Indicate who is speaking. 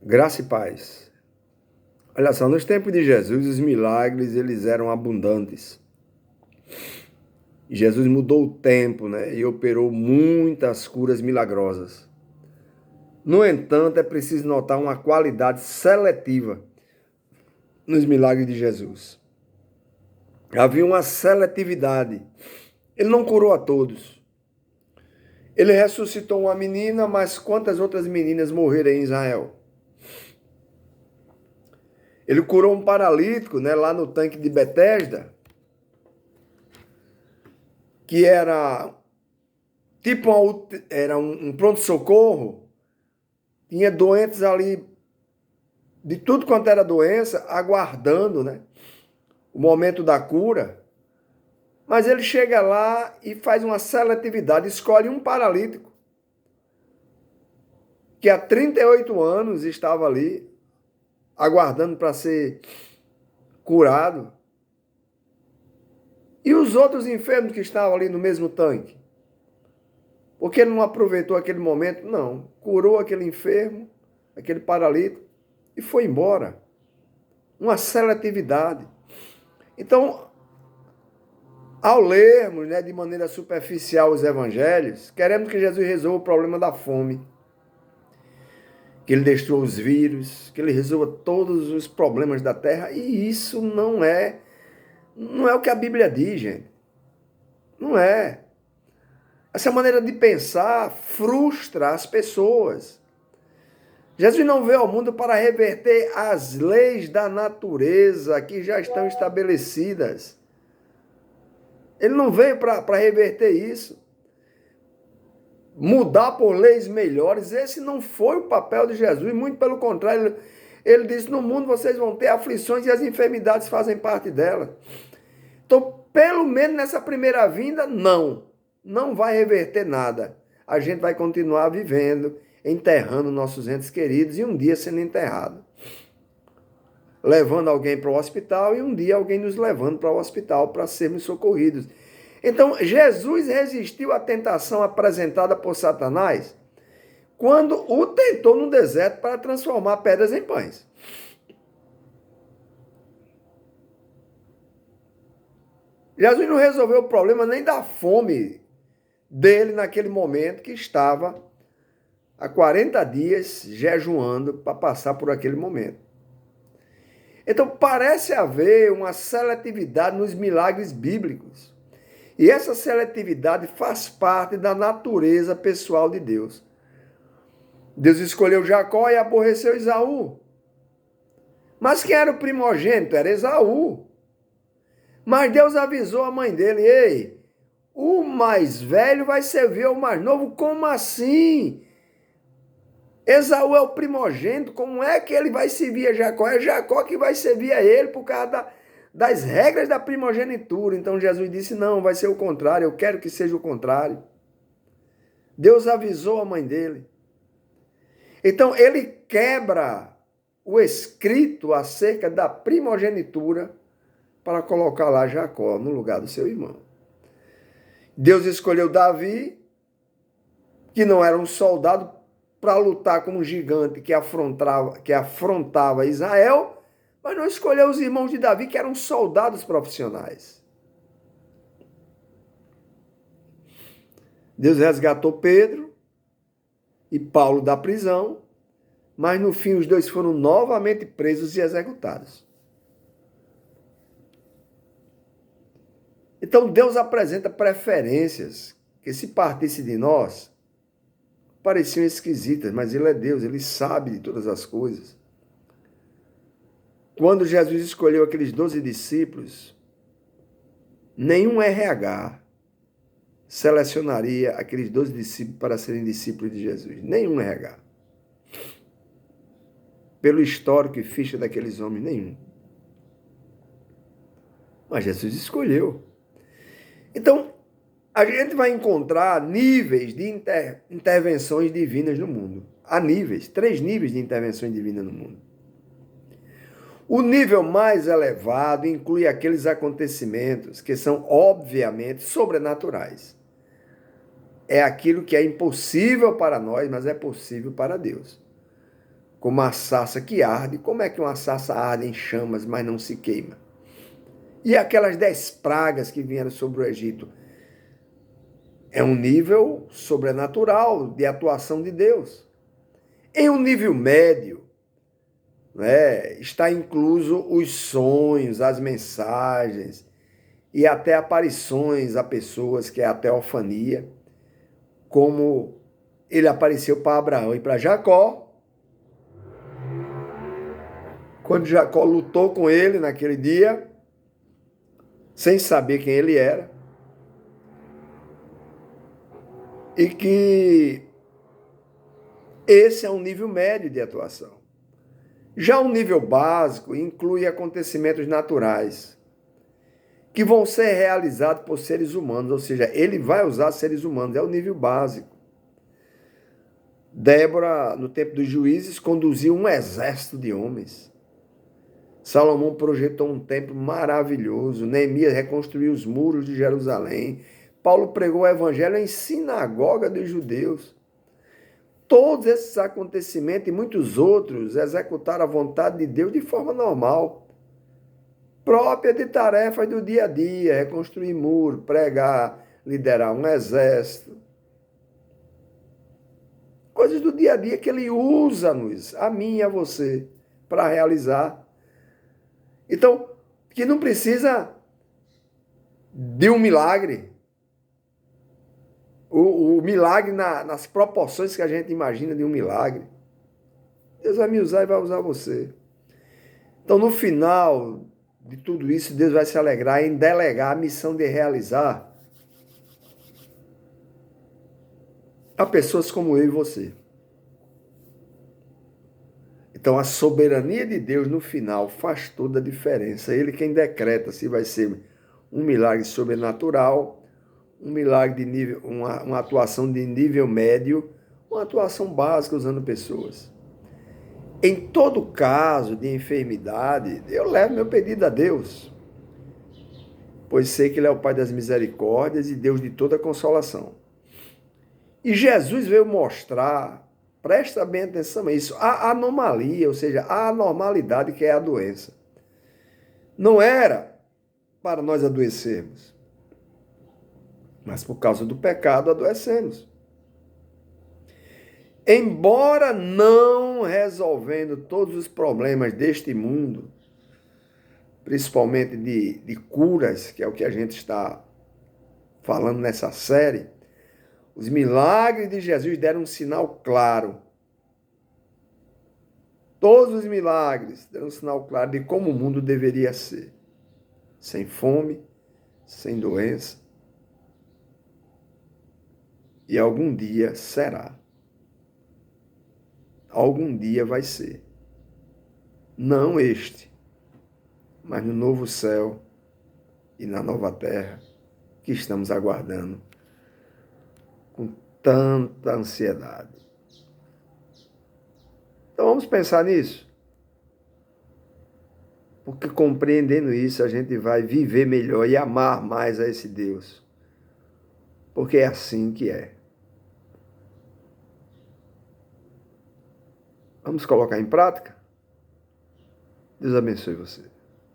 Speaker 1: Graça e paz. Olha só, nos tempos de Jesus, os milagres eles eram abundantes. Jesus mudou o tempo, né, e operou muitas curas milagrosas. No entanto, é preciso notar uma qualidade seletiva nos milagres de Jesus. Havia uma seletividade. Ele não curou a todos. Ele ressuscitou uma menina, mas quantas outras meninas morreram em Israel? Ele curou um paralítico, né, lá no tanque de Betesda, que era era um pronto-socorro, tinha doentes ali de tudo quanto era doença, aguardando, né, o momento da cura. Mas ele chega lá e faz uma seletividade, escolhe um paralítico, que há 38 anos estava ali, aguardando para ser curado. E os outros enfermos que estavam ali no mesmo tanque? Porque ele não aproveitou aquele momento? Não. Curou aquele enfermo, aquele paralítico, e foi embora. Uma seletividade. Então, ao lermos, né, de maneira superficial os evangelhos, queremos que Jesus resolva o problema da fome, que ele destrua os vírus, que ele resolva todos os problemas da terra, e isso não é o que a Bíblia diz, gente. Não é. Essa maneira de pensar frustra as pessoas. Jesus não veio ao mundo para reverter as leis da natureza que já estão estabelecidas. Ele não veio para reverter isso. Mudar por leis melhores, esse não foi o papel de Jesus, muito pelo contrário, ele disse, no mundo vocês vão ter aflições e as enfermidades fazem parte dela. Então, pelo menos nessa primeira vinda, não vai reverter nada. A gente vai continuar vivendo, enterrando nossos entes queridos e um dia sendo enterrado. Levando alguém para o hospital e um dia alguém nos levando para o hospital para sermos socorridos. Então, Jesus resistiu à tentação apresentada por Satanás quando o tentou no deserto para transformar pedras em pães. Jesus não resolveu o problema nem da fome dele naquele momento que estava há 40 dias jejuando para passar por aquele momento. Então, parece haver uma seletividade nos milagres bíblicos. E essa seletividade faz parte da natureza pessoal de Deus. Deus escolheu Jacó e aborreceu Esaú. Mas quem era o primogênito? Era Esaú. Mas Deus avisou a mãe dele, ei, o mais velho vai servir ao mais novo. Como assim? Esaú é o primogênito, como é que ele vai servir a Jacó? É Jacó que vai servir a ele por causa das regras da primogenitura. Então Jesus disse, não, vai ser o contrário, eu quero que seja o contrário. Deus avisou a mãe dele. Então ele quebra o escrito acerca da primogenitura para colocar lá Jacó no lugar do seu irmão. Deus escolheu Davi, que não era um soldado, para lutar com um gigante que afrontava Israel, mas não escolheu os irmãos de Davi, que eram soldados profissionais. Deus resgatou Pedro e Paulo da prisão, mas no fim os dois foram novamente presos e executados. Então Deus apresenta preferências que, se partisse de nós, pareciam esquisitas, mas Ele é Deus, Ele sabe de todas as coisas. Quando Jesus escolheu aqueles 12 discípulos, nenhum RH selecionaria aqueles 12 discípulos para serem discípulos de Jesus. Nenhum RH. Pelo histórico e ficha daqueles homens, nenhum. Mas Jesus escolheu. Então, a gente vai encontrar níveis de intervenções divinas no mundo. Há níveis, 3 níveis de intervenções divinas no mundo. O nível mais elevado inclui aqueles acontecimentos que são, obviamente, sobrenaturais. É aquilo que é impossível para nós, mas é possível para Deus. como a sarça que arde. Como é que uma sarça arde em chamas, mas não se queima? E aquelas 10 pragas que vieram sobre o Egito? É um nível sobrenatural de atuação de Deus. Em um nível médio, né, está incluso os sonhos, as mensagens e até aparições a pessoas, que é a teofania, como ele apareceu para Abraão e para Jacó, quando Jacó lutou com ele naquele dia, sem saber quem ele era, e que esse é um nível médio de atuação. Já o nível básico inclui acontecimentos naturais, que vão ser realizados por seres humanos, ou seja, ele vai usar seres humanos, é o nível básico. Débora, no tempo dos juízes, conduziu um exército de homens. Salomão projetou um templo maravilhoso. Neemias reconstruiu os muros de Jerusalém. Paulo pregou o evangelho em sinagoga dos judeus. Todos esses acontecimentos e muitos outros executaram a vontade de Deus de forma normal, própria de tarefas do dia a dia, reconstruir muro, pregar, liderar um exército. Coisas do dia a dia que ele usa-nos, a mim e a você, para realizar. Então, que não precisa de um milagre. O milagre nas proporções que a gente imagina de um milagre. Deus vai me usar e vai usar você. Então, no final de tudo isso, Deus vai se alegrar em delegar a missão de realizar a pessoas como eu e você. Então, a soberania de Deus no final faz toda a diferença. Ele quem decreta se vai ser um milagre sobrenatural, um milagre de nível, uma atuação de nível médio, uma atuação básica usando pessoas. Em todo caso de enfermidade, eu levo meu pedido a Deus, pois sei que Ele é o Pai das misericórdias e Deus de toda consolação. E Jesus veio mostrar, presta bem atenção a isso, a anomalia, ou seja, a anormalidade que é a doença. Não era para nós adoecermos, mas por causa do pecado adoecemos. Embora não resolvendo todos os problemas deste mundo, principalmente de curas, que é o que a gente está falando nessa série, os milagres de Jesus deram um sinal claro. Todos os milagres deram um sinal claro de como o mundo deveria ser. Sem fome, sem doença. E algum dia será. Algum dia vai ser. Não este, mas no novo céu e na nova terra que estamos aguardando com tanta ansiedade. Então vamos pensar nisso. Porque compreendendo isso, a gente vai viver melhor e amar mais a esse Deus. Porque é assim que é. Vamos colocar em prática? Deus abençoe você.